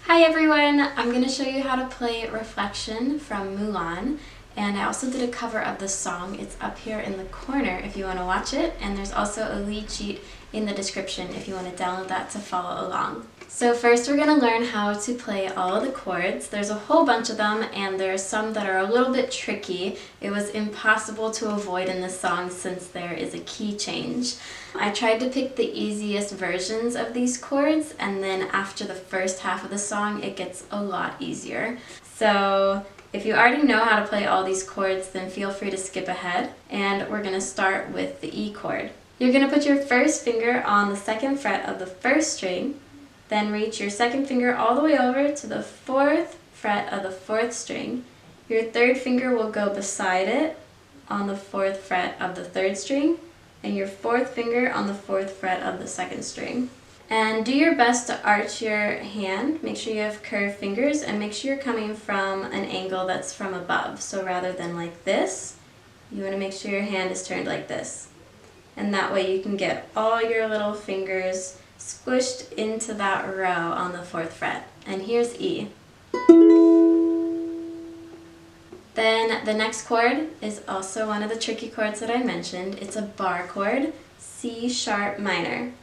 Hi everyone! I'm going to show you how to play Reflection from Mulan, and I also did a cover of the song. It's up here in the corner if you want to watch it, and there's also a lead sheet in the description if you want to download that to follow along. So first we're going to learn how to play all of the chords. There's a whole bunch of them, and there are some that are a little bit tricky. It was impossible to avoid in this song since there is a key change. I tried to pick the easiest versions of these chords, and then after the first half of the song it gets a lot easier. So if you already know how to play all these chords, then feel free to skip ahead, and we're going to start with the E chord. You're going to put your first finger on the second fret of the first string, then reach your second finger all the way over to the fourth fret of the fourth string. Your third finger will go beside it on the fourth fret of the third string, and your fourth finger on the fourth fret of the second string. And do your best to arch your hand. Make sure you have curved fingers, and make sure you're coming from an angle that's from above. So rather than like this, you want to make sure your hand is turned like this. And that way you can get all your little fingers squished into that row on the fourth fret. And here's E. Then the next chord is also one of the tricky chords that I mentioned. It's a bar chord, C sharp minor.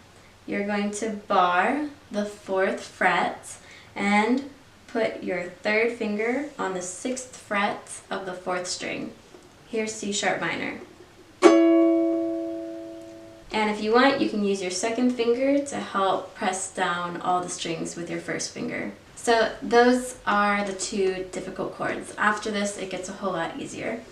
You're going to bar the fourth fret and put your third finger on the sixth fret of the fourth string. Here's C sharp minor. And if you want, you can use your second finger to help press down all the strings with your first finger. So those are the two difficult chords. After this, it gets a whole lot easier.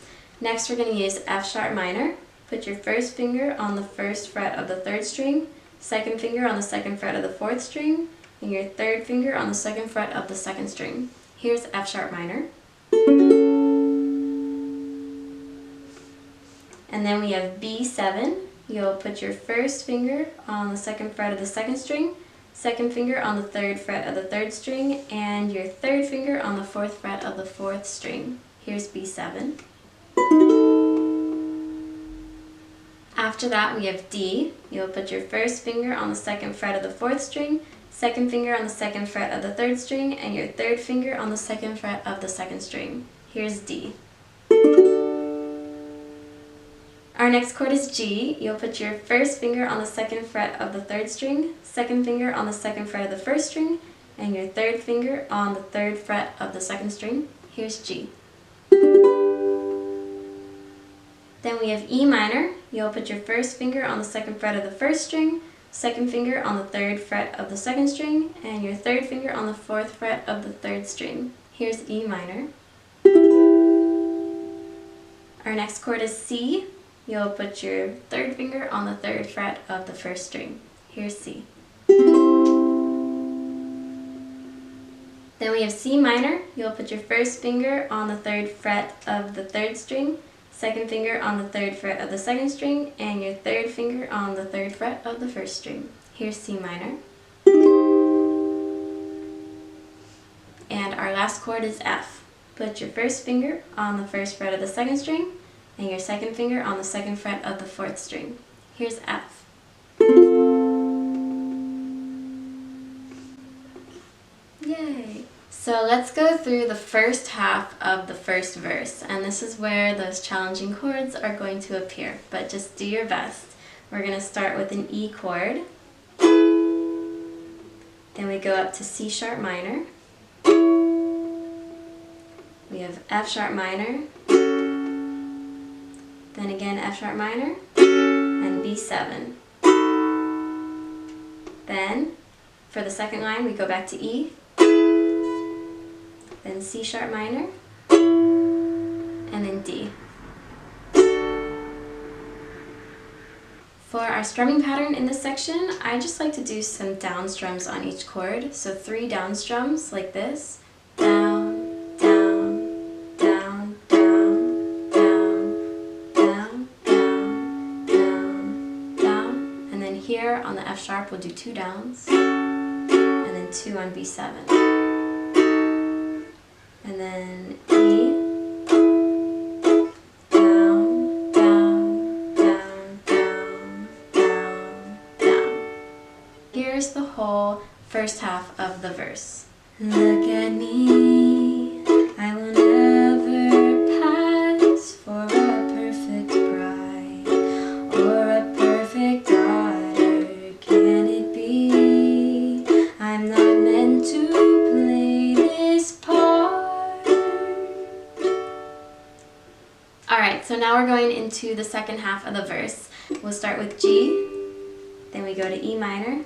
Next, we're going to use F sharp minor. Put your first finger on the first fret of the third string, second finger on the second fret of the fourth string, and your third finger on the second fret of the second string. Here's F sharp minor. And then we have B7. You'll put your first finger on the second fret of the second string, second finger on the third fret of the third string, and your third finger on the fourth fret of the fourth string. Here's B7. After that we have D. You'll put your first finger on the second fret of the fourth string, second finger on the second fret of the third string, and your third finger on the second fret of the second string. Here's D. Our next chord is G. You'll put your first finger on the second fret of the third string, second finger on the second fret of the first string, and your third finger on the third fret of the second string. Here's G. Then we have E minor. You'll put your first finger on the second fret of the first string, second finger on the third fret of the second string, and your third finger on the fourth fret of the third string. Here's E minor. Our next chord is C. You'll put your third finger on the third fret of the first string. Here's C. Then we have C minor. You'll put your first finger on the third fret of the third string, second finger on the third fret of the second string, and your third finger on the third fret of the first string. Here's C minor. And our last chord is F. Put your first finger on the first fret of the second string, and your second finger on the second fret of the fourth string. Here's F. Yay! So let's go through the first half of the first verse, and this is where those challenging chords are going to appear, but just do your best. We're going to start with an E chord, then we go up to C sharp minor, we have F sharp minor, then again F sharp minor, and B7. Then, for the second line, we go back to E, then C sharp minor, and then D. For our strumming pattern in this section, I just like to do some down strums on each chord. So 3 down strums like this, down, here on the F sharp we'll do 2 downs, and then 2 on B7, and then E, down, down, down, down, down, down. Here's the whole first half of the verse. Look at me, I will never pass for a perfect bride or a perfect daughter. Can it be? I'm not meant to play this part. Alright, so now we're going into the second half of the verse. We'll start with G, then we go to E minor,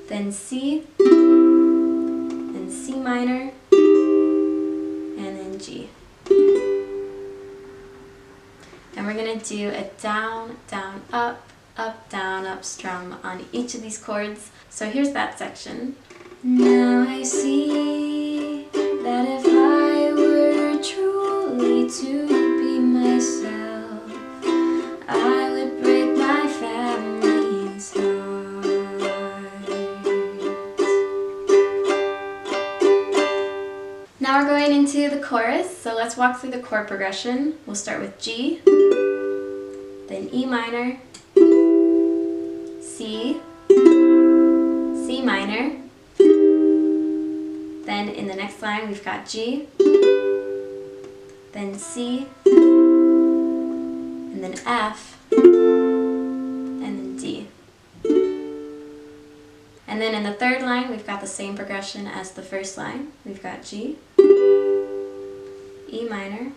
then C, then C minor, and then G. And we're going to do a down, down, up, down, up strum on each of these chords. So here's that section. Now I see that if I were truly to be myself, I would break my family's heart. Now we're going into the chorus, so let's walk through the chord progression. We'll start with G, then E minor, C, C minor, then in the next line we've got G, then C, and then F, and then D. And then in the third line we've got the same progression as the first line. We've got G, E minor,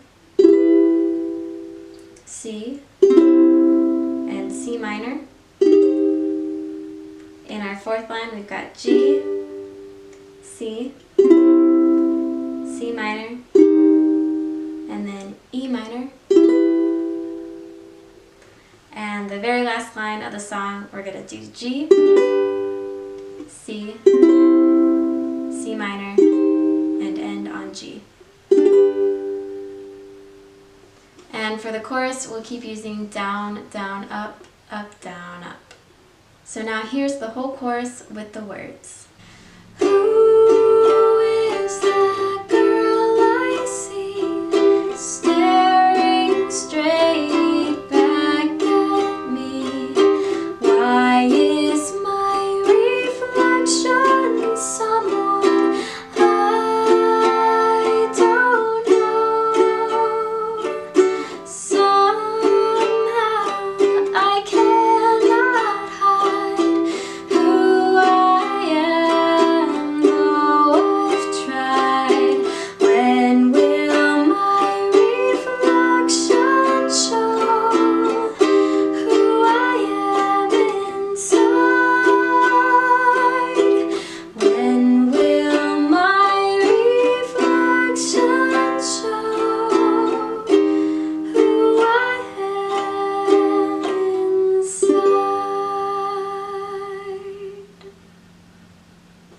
C, and C minor. In our fourth line we've got G, C, C minor, and then E minor. And the very last line of the song we're going to do G, C, C minor, and end on G. And for the chorus we'll keep using down, down, up, down, up. So now here's the whole chorus with the words. Who is that girl I see staring straight back at me? Why is my reflection someone I don't know? Somehow I cannot hide who I am, though I've tried. When will my reflection show who I am inside? When will my reflection show who I am inside?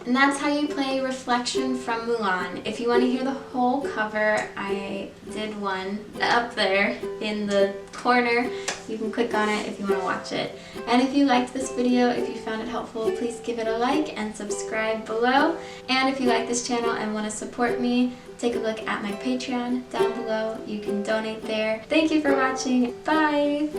And that's how you play Reflection from Mulan. If you want to hear the whole cover, I did one up there in the corner. You can click on it if you want to watch it. And if you liked this video, if you found it helpful, please give it a like and subscribe below. And if you like this channel and want to support me, take a look at my Patreon down below. You can donate there. Thank you for watching. Bye!